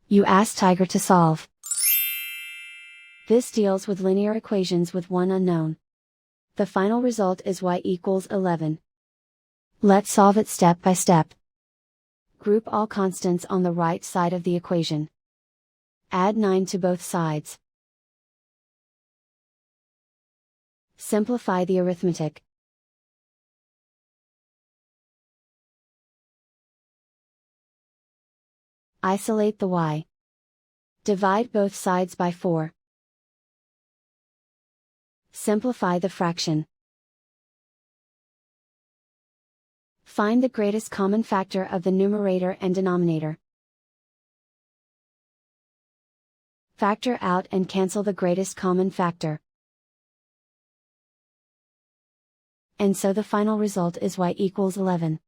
You ask Tiger to solve. This deals with linear equations with one unknown. The final result is y equals 11. Let's solve it step by step. Group all constants on the right side of the equation. Add 9 to both sides. Simplify the arithmetic. Isolate the y. Divide both sides by 4. Simplify the fraction. Find the greatest common factor of the numerator and denominator. Factor out and cancel the greatest common factor. And so the final result is y equals 11.